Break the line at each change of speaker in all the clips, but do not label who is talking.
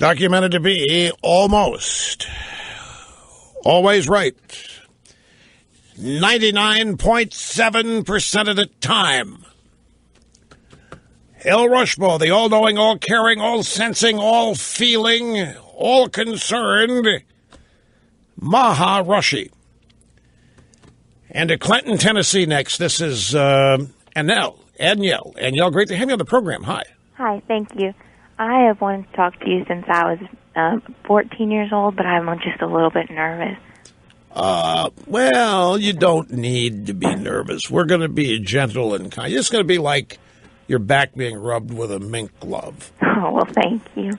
Documented to be almost always right. 99.7% of the time. El Rushmo, the all-knowing, all-caring, all-sensing, all-feeling, all-concerned Maharishi. And to Clinton, Tennessee next. This is Anielle. Anielle, great to have you on the program. Hi.
Hi, thank you. I have wanted to talk to you since I was 14 years old, but I'm just a little bit nervous.
Well, you don't need to be nervous. We're going to be gentle and kind. It's going to be like your back being rubbed with a mink glove.
Oh, well, thank you.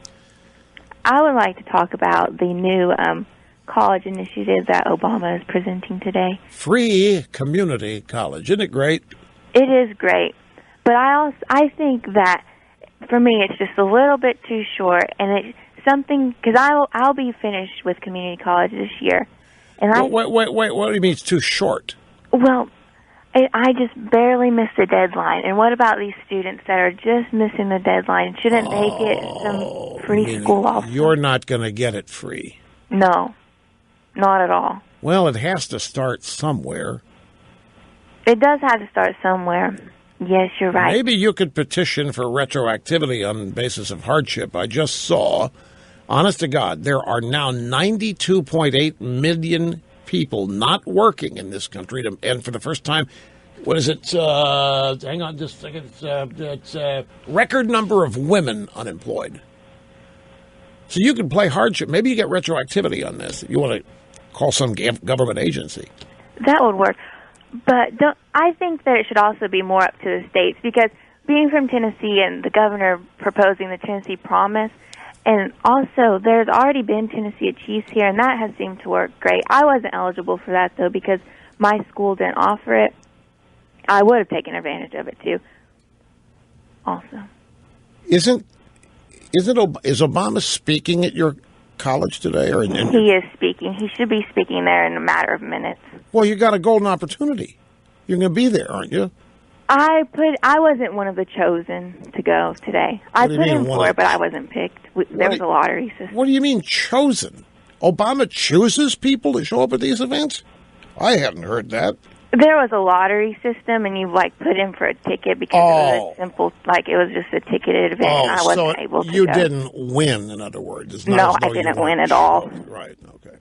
I would like to talk about the new college initiative that Obama is presenting today.
Free community college. Isn't it great?
It is great. But I think that, for me, it's just a little bit too short, and it's something, because I'll be finished with community college this year. And
wait, what do you mean it's too short?
Well, I just barely missed the deadline. And what about these students that are just missing the deadline? Shouldn't they get some free school also?
You're not going to get it free.
No, not at all.
Well, it has to start somewhere.
It does have to start somewhere. Yes, you're right.
Maybe you could petition for retroactivity on the basis of hardship. I just saw, honest to God, there are now 92.8 million people not working in this country, and for the first time, what is it? Hang on just a second. It's a record number of women unemployed. So you can play hardship. Maybe you get retroactivity on this. You want to call some government agency.
That would work. But I think that it should also be more up to the states, because being from Tennessee and the governor proposing the Tennessee Promise, and also there's already been Tennessee Achieves here, and that has seemed to work great. I wasn't eligible for that, though, because my school didn't offer it. I would have taken advantage of it, too, also.
Is Obama speaking at your college today? Or
He is speaking. He should be speaking there in a matter of minutes.
Well, you got a golden opportunity. You're going to be there, aren't you?
I wasn't one of the chosen to go today. I put in for it, but I wasn't picked. There was a lottery system.
What do you mean chosen? Obama chooses people to show up at these events? I hadn't heard that.
There was a lottery system, and you put in for a ticket because it was simple. It was just a ticketed event. And I wasn't able to
you
go.
didn't win, in other words. It's not
no,
as though
I didn't win at all.
Right. Okay.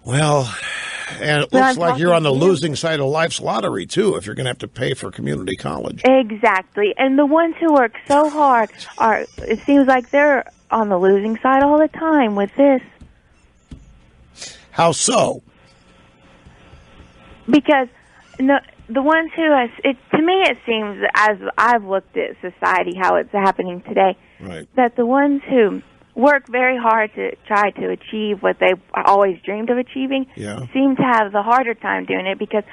Well, and it looks like you're on the losing side of life's lottery too. If you're going to have to pay for community college.
Exactly, and the ones who work so hard it seems like they're on the losing side all the time with this.
How so?
Because the ones who to me it seems, as I've looked at society, how it's happening today,
right, that
the ones who work very hard to try to achieve what they always dreamed of achieving seem to have the harder time doing it because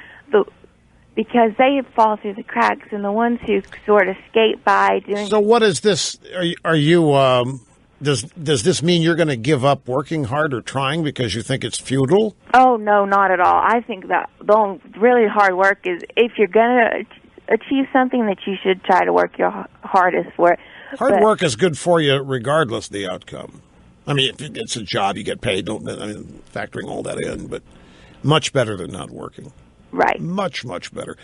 they fall through the cracks, and the ones who sort of skate by doing.
So what is this? Are you? Does this mean you're going to give up working hard or trying because you think it's futile?
Oh, no, not at all. I think that the really hard work is, if you're going to achieve something, that you should try to work your hardest for it.
Hard work is good for you regardless of the outcome. I mean, if it's a job, you get paid, factoring all that in, but much better than not working.
Right.
Much, much better.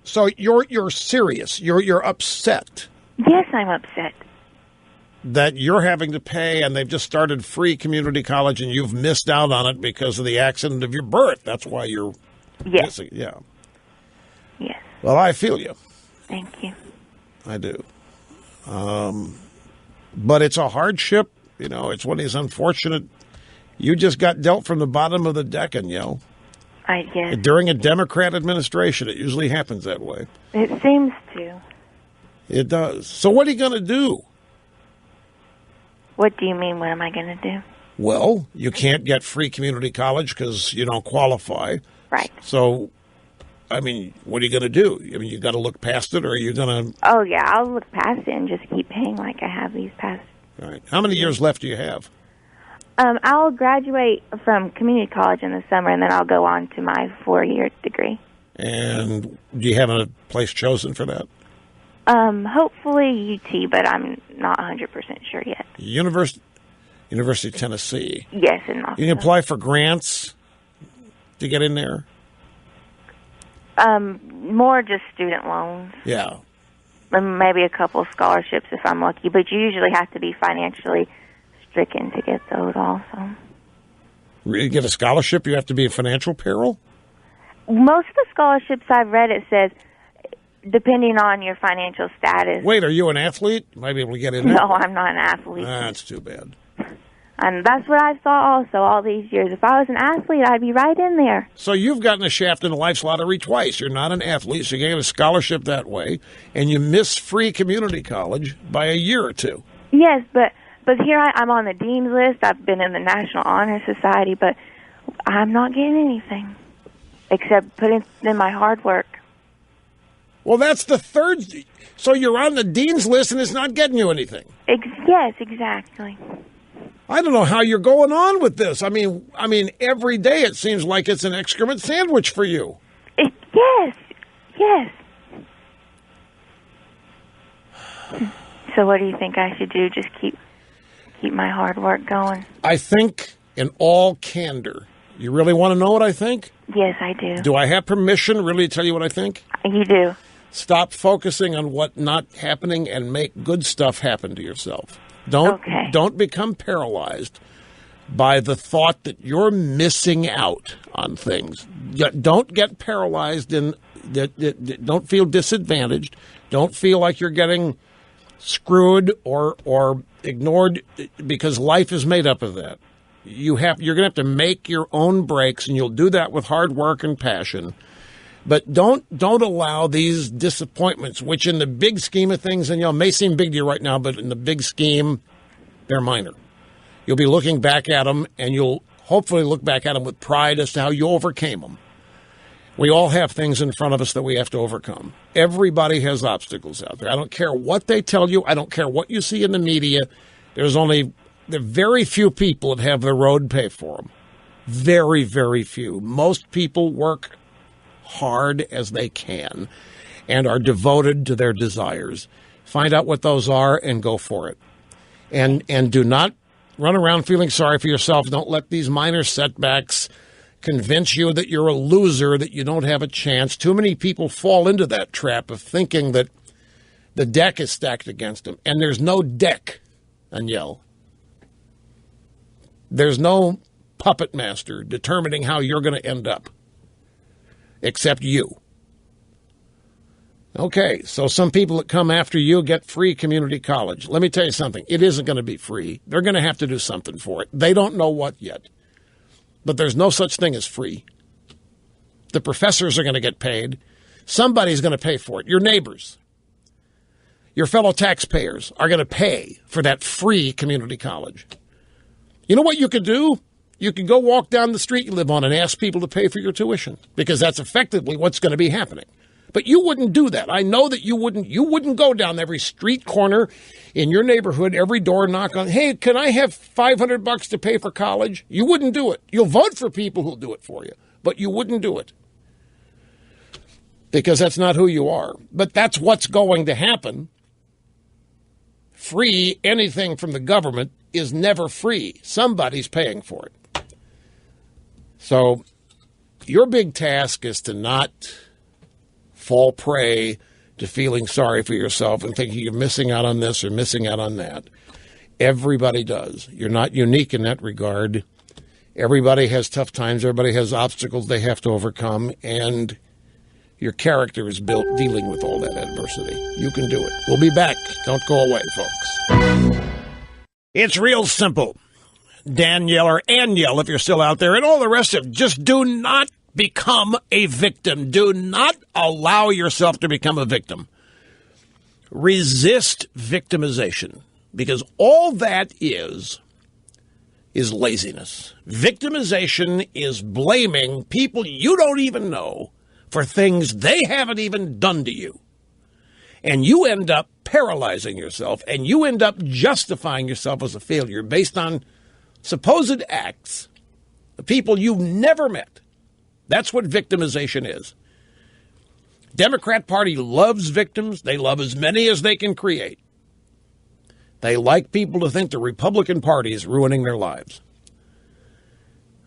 So you're serious. You're upset.
Yes, I'm upset.
That you're having to pay, and they've just started free community college, and you've missed out on it because of the accident of your birth. That's why you're missing. Yeah.
Yes.
Well, I feel you.
Thank you.
I do. But it's a hardship. It's one of these unfortunate. You just got dealt from the bottom of the deck, Anielle.
I guess.
During a Democrat administration, it usually happens that way.
It seems to.
It does. So what are you going to do?
What do you mean, what am I going to do?
Well, you can't get free community college because you don't qualify.
Right.
So, what are you going to do? You got to look past it, or are you going to...
Oh, yeah, I'll look past it and just keep paying like I have these past...
All right. How many years left do you have?
I'll graduate from community college in the summer, and then I'll go on to my 4-year degree.
And do you have a place chosen for that?
Hopefully UT, but I'm not 100% sure yet.
University of Tennessee.
Yes, in Knoxville.
You can apply for grants to get in there?
More just student loans.
Yeah.
And maybe a couple scholarships if I'm lucky, but you usually have to be financially stricken to get those also.
You get a scholarship, you have to be in financial peril?
Most of the scholarships I've read, it says, depending on your financial status.
Wait, are you an athlete? You might be able to get in there.
No, I'm not an athlete.
That's too bad.
And that's what I saw also all these years. If I was an athlete, I'd be right in there.
So you've gotten a shaft in the life's lottery twice. You're not an athlete, so you get a scholarship that way, and you miss free community college by a year or two.
Yes, but here I'm on the dean's list. I've been in the National Honor Society, but I'm not getting anything except putting in my hard work.
Well, that's the third. So you're on the dean's list, and it's not getting you anything.
Yes, exactly.
I don't know how you're going on with this. I mean, every day it seems like it's an excrement sandwich for you.
Yes. So what do you think I should do? Just keep my hard work going?
I think, in all candor, you really want to know what I think?
Yes, I do.
Do I have permission really to tell you what I think?
You do.
Stop focusing on what not happening and make good stuff happen to yourself. Don't become paralyzed by the thought that you're missing out on things. Don't get paralyzed don't feel disadvantaged. Don't feel like you're getting screwed or ignored, because life is made up of that. You're going to have to make your own breaks, and you'll do that with hard work and passion. But don't allow these disappointments, which in the big scheme of things, and may seem big to you right now, but in the big scheme, they're minor. You'll be looking back at them, and you'll hopefully look back at them with pride as to how you overcame them. We all have things in front of us that we have to overcome. Everybody has obstacles out there. I don't care what they tell you. I don't care what you see in the media. There are very few people that have the road paved for them. Very, very few. Most people work hard as they can and are devoted to their desires. Find out what those are and go for it. And do not run around feeling sorry for yourself. Don't let these minor setbacks convince you that you're a loser, that you don't have a chance. Too many people fall into that trap of thinking that the deck is stacked against them. And there's no deck, Aniel. There's no puppet master determining how you're going to end up, except you. Okay, so some people that come after you get free community college. Let me tell you something. It isn't going to be free. They're going to have to do something for it. They don't know what yet. But there's no such thing as free. The professors are going to get paid. Somebody's going to pay for it. Your neighbors, your fellow taxpayers are going to pay for that free community college. You know what you could do? You could go walk down the street you live on and ask people to pay for your tuition, because that's effectively what's going to be happening. But you wouldn't do that. I know that you wouldn't. You wouldn't go down every street corner in your neighborhood, every door, knock on, hey, can I have $500 to pay for college? You wouldn't do it. You'll vote for people who'll do it for you, but you wouldn't do it, because that's not who you are. But that's what's going to happen. Free anything from the government is never free. Somebody's paying for it. So your big task is to not fall prey to feeling sorry for yourself and thinking you're missing out on this or missing out on that. Everybody does. You're not unique in that regard. Everybody has tough times. Everybody has obstacles they have to overcome, and your character is built dealing with all that adversity. You can do it. We'll be back. Don't go away, folks. It's real simple. Danielle, or Aniel, if you're still out there, and all the rest of it, just do not become a victim. Do not allow yourself to become a victim. Resist victimization, because all that is laziness. Victimization is blaming people you don't even know for things they haven't even done to you. And you end up paralyzing yourself, and you end up justifying yourself as a failure based on supposed acts of people you never met. That's what victimization is. Democrat Party loves victims. They love as many as they can create. They like people to think the Republican Party is ruining their lives.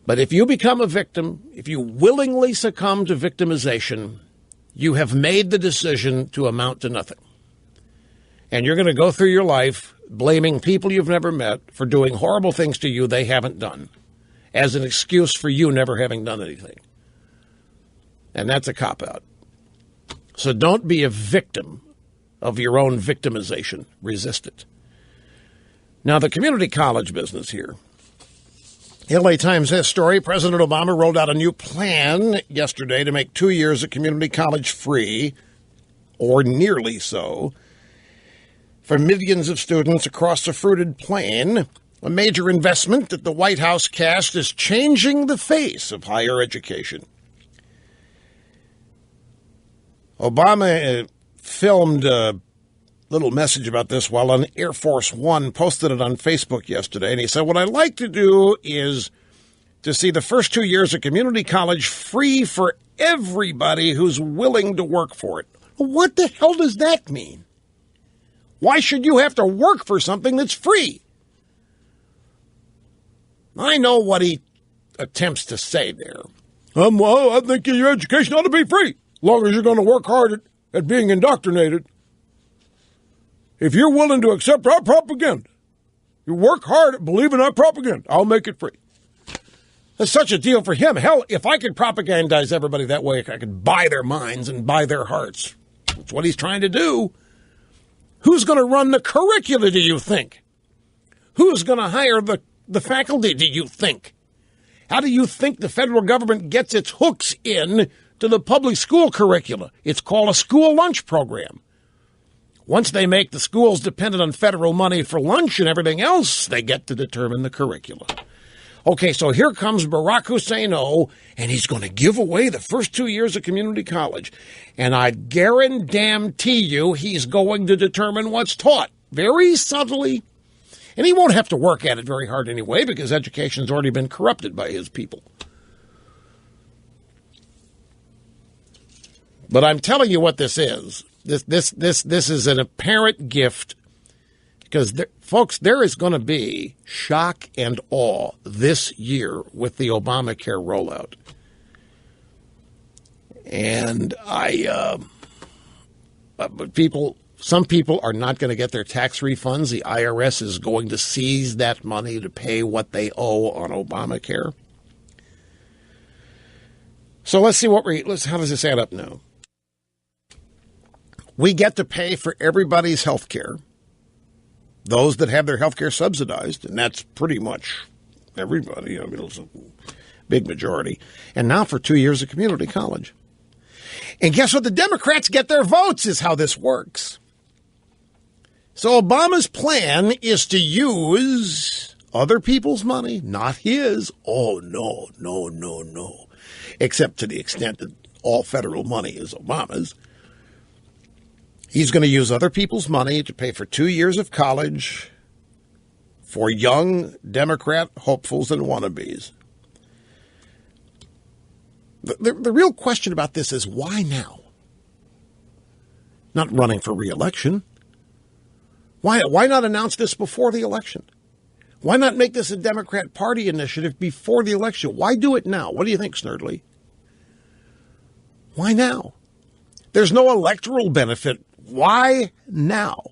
But if you become a victim, if you willingly succumb to victimization, you have made the decision to amount to nothing. And you're going to go through your life blaming people you've never met for doing horrible things to you they haven't done as an excuse for you never having done anything. And that's a cop-out. So don't be a victim of your own victimization. Resist it. Now, the community college business here. LA Times has story. President Obama rolled out a new plan yesterday to make 2 years of community college free, or nearly so, for millions of students across the fruited plain. A major investment that the White House cast is changing the face of higher education. Obama filmed a little message about this while on Air Force One, posted it on Facebook yesterday, and he said, what I'd like to do is to see the first 2 years of community college free for everybody who's willing to work for it. What the hell does that mean? Why should you have to work for something that's free? I know what he attempts to say there. Well, I think your education ought to be free, as long as you're going to work hard at being indoctrinated. If you're willing to accept our propaganda, you work hard at believing our propaganda, I'll make it free. That's such a deal for him. Hell, if I could propagandize everybody that way, I could buy their minds and buy their hearts. That's what he's trying to do. Who's going to run the curricula, do you think? Who's going to hire the faculty, do you think? How do you think the federal government gets its hooks in to the public school curricula? It's called a school lunch program. Once they make the schools dependent on federal money for lunch and everything else, they get to determine the curricula. Okay, so here comes Barack Hussein-O, and he's going to give away the first 2 years of community college. And I guarantee you he's going to determine what's taught very subtly. And he won't have to work at it very hard anyway, because education's already been corrupted by his people. But I'm telling you what this is. This is an apparent gift, because, folks, there is going to be shock and awe this year with the Obamacare rollout. And some people are not going to get their tax refunds. The IRS is going to seize that money to pay what they owe on Obamacare. So let's see how does this add up now? We get to pay for everybody's health care, those that have their health care subsidized, and that's pretty much everybody. I mean, it's a big majority. And now for 2 years of community college. And guess what? The Democrats get their votes is how this works. So Obama's plan is to use other people's money, not his. Oh, no. Except to the extent that all federal money is Obama's. He's going to use other people's money to pay for 2 years of college for young Democrat hopefuls and wannabes. The real question about this is why now? Not running for re-election. Why not announce this before the election? Why not make this a Democrat Party initiative before the election? Why do it now? What do you think, Snerdley? Why now? There's no electoral benefit. Why now?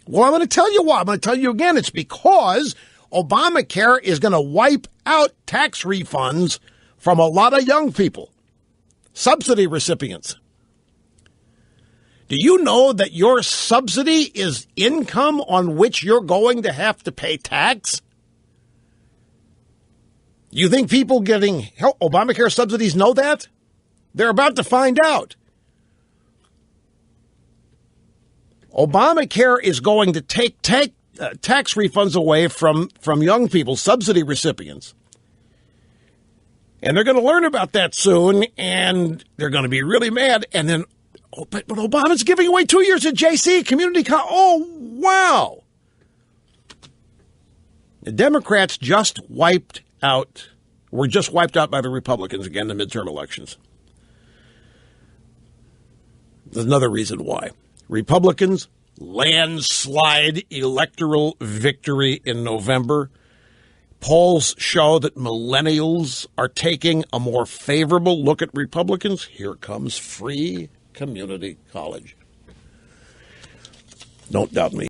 Well, I'm going to tell you why. I'm going to tell you again. It's because Obamacare is going to wipe out tax refunds from a lot of young people, subsidy recipients. Do you know that your subsidy is income on which you're going to have to pay tax? You think people getting Obamacare subsidies know that? They're about to find out. Obamacare is going to take tax refunds away from young people, subsidy recipients. And they're going to learn about that soon, and they're going to be really mad. And then, but Obama's giving away 2 years of JC, community college. Oh, wow. The Democrats were just wiped out by the Republicans again in the midterm elections. There's another reason why. Republicans, landslide electoral victory in November. Polls show that millennials are taking a more favorable look at Republicans. Here comes free community college. Don't doubt me.